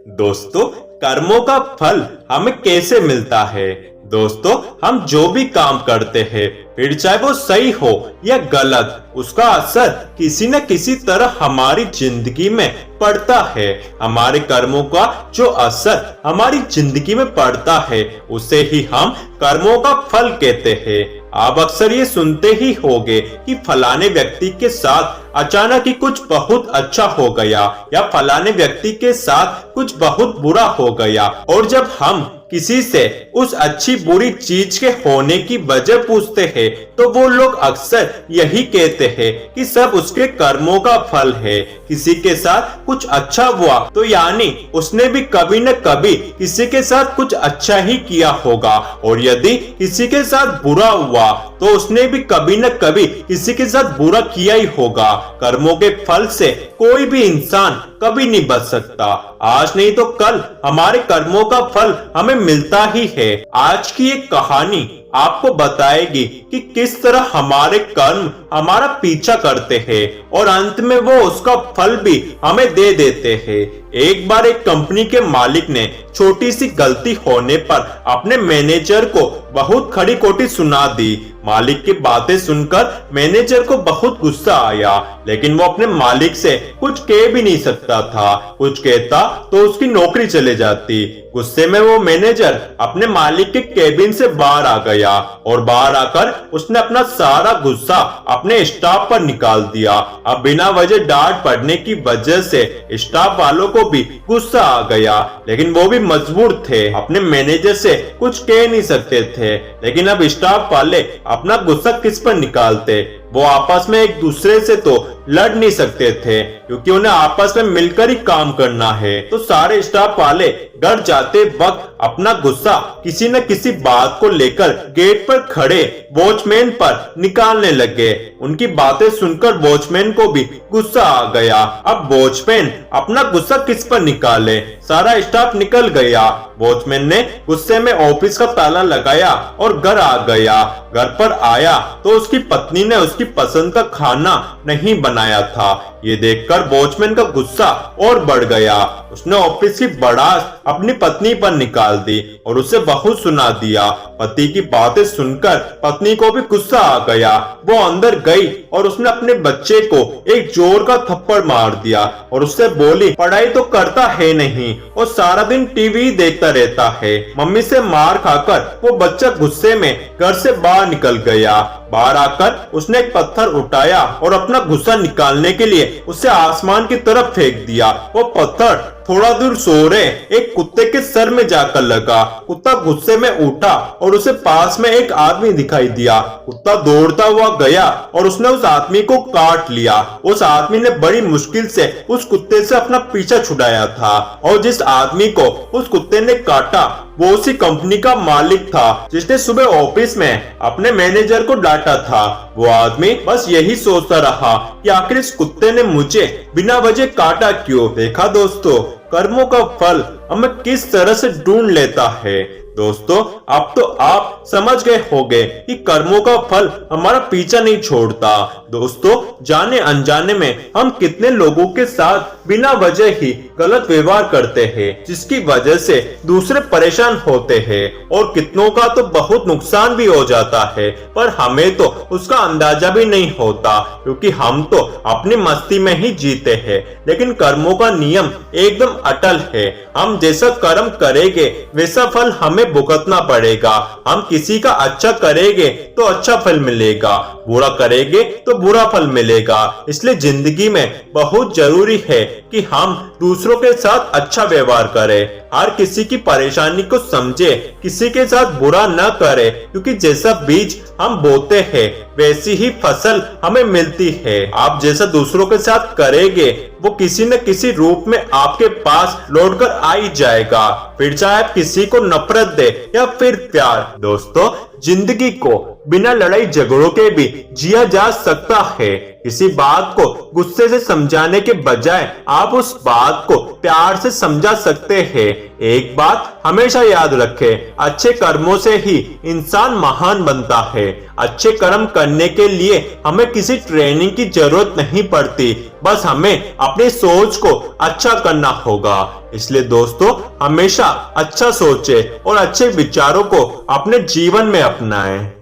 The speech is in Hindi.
दोस्तों, कर्मों का फल हमें कैसे मिलता है। दोस्तों, हम जो भी काम करते हैं, फिर चाहे वो सही हो या गलत, उसका असर किसी न किसी तरह हमारी जिंदगी में पड़ता है। हमारे कर्मों का जो असर हमारी जिंदगी में पड़ता है, उसे ही हम कर्मों का फल कहते हैं। आप अक्सर ये सुनते ही होंगे कि फलाने व्यक्ति के साथ अचानक ही कुछ बहुत अच्छा हो गया या फलाने व्यक्ति के साथ कुछ बहुत बुरा हो गया। और जब हम किसी से उस अच्छी बुरी चीज के होने की वजह पूछते हैं, तो वो लोग अक्सर यही कहते हैं कि सब उसके कर्मों का फल है। किसी के साथ कुछ अच्छा हुआ तो यानी उसने भी कभी न कभी किसी के साथ कुछ अच्छा ही किया होगा, और यदि किसी के साथ बुरा हुआ तो उसने भी कभी न कभी किसी के साथ बुरा किया ही होगा। कर्मों के फल से कोई भी इंसान कभी नहीं बच सकता। आज नहीं तो कल हमारे कर्मों का फल हमें मिलता ही है। आज की एक कहानी आपको बताएगी कि किस तरह हमारे कर्म हमारा पीछा करते हैं और अंत में वो उसका फल भी हमें दे देते हैं। एक बार एक कंपनी के मालिक ने छोटी सी गलती होने पर अपने मैनेजर को बहुत खड़ी खोटी सुना दी। मालिक की बातें सुनकर मैनेजर को बहुत गुस्सा आया, लेकिन वो अपने मालिक से कुछ कह भी नहीं सकता था। कुछ कहता तो उसकी नौकरी चले जाती। गुस्से में वो मैनेजर अपने मालिक के केबिन से बाहर आ गया और बाहर आकर उसने अपना सारा गुस्सा अपने स्टाफ पर निकाल दिया। अब बिना वजह डांट पड़ने की वजह से स्टाफ वालों को भी गुस्सा आ गया, लेकिन वो भी मजबूर थे। अपने मैनेजर से कुछ कह नहीं सकते थे, लेकिन अब स्टाफ वाले अपना गुस्सा किस पर निकालते। वो आपस में एक दूसरे से तो लड़ नहीं सकते थे, क्योंकि उन्हें आपस में मिलकर ही काम करना है। तो सारे स्टाफ वाले घर जाते वक्त अपना गुस्सा किसी न किसी बात को लेकर गेट पर खड़े वॉचमैन पर निकालने लगे। उनकी बातें सुनकर वॉचमैन को भी गुस्सा आ गया। अब वॉचमैन अपना गुस्सा किस पर निकाले। सारा स्टाफ निकल गया। वॉचमैन ने गुस्से में ऑफिस का ताला लगाया और घर आ गया। घर पर आया तो उसकी पत्नी ने उसकी पसंद का खाना नहीं बनाया था। ये देखकर वॉचमैन का गुस्सा और बढ़ गया। उसने ऑफिस की भड़ास अपनी पत्नी पर निकाल दी और उसे बहुत सुना दिया। पति की बातें सुनकर पत्नी को भी गुस्सा आ गया। वो अंदर गई और उसने अपने बच्चे को एक जोर का थप्पड़ मार दिया और उससे बोली, पढ़ाई तो करता है नहीं और सारा दिन टीवी देखता रहता है। मम्मी से मार खाकर वो बच्चा गुस्से में घर से बाहर निकल गया। बाहर आकर उसने एक पत्थर उठाया और अपना गुस्सा निकालने के लिए उसे आसमान की तरफ फेंक दिया। वो पत्थर थोड़ा दूर सो रहे एक कुत्ते के सर में जाकर लगा। कुत्ता गुस्से में उठा और उसे पास में एक आदमी दिखाई दिया। कुत्ता दौड़ता हुआ गया और उसने उस आदमी को काट लिया। उस आदमी ने बड़ी मुश्किल से उस कुत्ते से अपना पीछा छुड़ाया था, और जिस आदमी को उस कुत्ते ने काटा वो उसी कंपनी का मालिक था, जिसने सुबह ऑफिस में अपने मैनेजर को डांटा था। वो आदमी बस यही सोचता रहा कि आखिर इस कुत्ते ने मुझे बिना वजह काटा क्यों। देखा दोस्तों, कर्मों का फल हमें किस तरह से ढूंढ लेता है। दोस्तों, अब तो आप समझ गए होंगे कि कर्मों का फल हमारा पीछा नहीं छोड़ता। दोस्तों, जाने अनजाने में हम कितने लोगों के साथ बिना वजह ही गलत व्यवहार करते हैं, जिसकी वजह से दूसरे परेशान होते हैं और कितनों का तो बहुत नुकसान भी हो जाता है, पर हमें तो उसका अंदाजा भी नहीं होता, क्योंकि हम तो अपनी मस्ती में ही जीते हैं। लेकिन कर्मों का नियम एकदम अटल है। हम जैसा कर्म करेंगे वैसा फल हमें भुगतना पड़ेगा। हम किसी का अच्छा करेंगे तो अच्छा फल मिलेगा, बुरा करेंगे तो बुरा फल मिलेगा। इसलिए जिंदगी में बहुत जरूरी है कि हम दूसरों के साथ अच्छा व्यवहार करें, हर किसी की परेशानी को समझे, किसी के साथ बुरा न करें, क्योंकि जैसा बीज हम बोते हैं वैसी ही फसल हमें मिलती है। आप जैसा दूसरों के साथ करेंगे वो किसी न किसी रूप में आपके पास लौट कर आ ही जाएगा, फिर चाहे आप किसी को नफरत दे या फिर प्यार। दोस्तों, जिंदगी को बिना लड़ाई झगड़ों के भी जिया जा सकता है। किसी बात को गुस्से से समझाने के बजाय आप उस बात को प्यार से समझा सकते हैं। एक बात हमेशा याद रखें, अच्छे कर्मों से ही इंसान महान बनता है। अच्छे कर्म करने के लिए हमें किसी ट्रेनिंग की जरूरत नहीं पड़ती, बस हमें अपनी सोच को अच्छा करना होगा। इसलिए दोस्तों, हमेशा अच्छा सोचें और अच्छे विचारों को अपने जीवन में अपनाएं।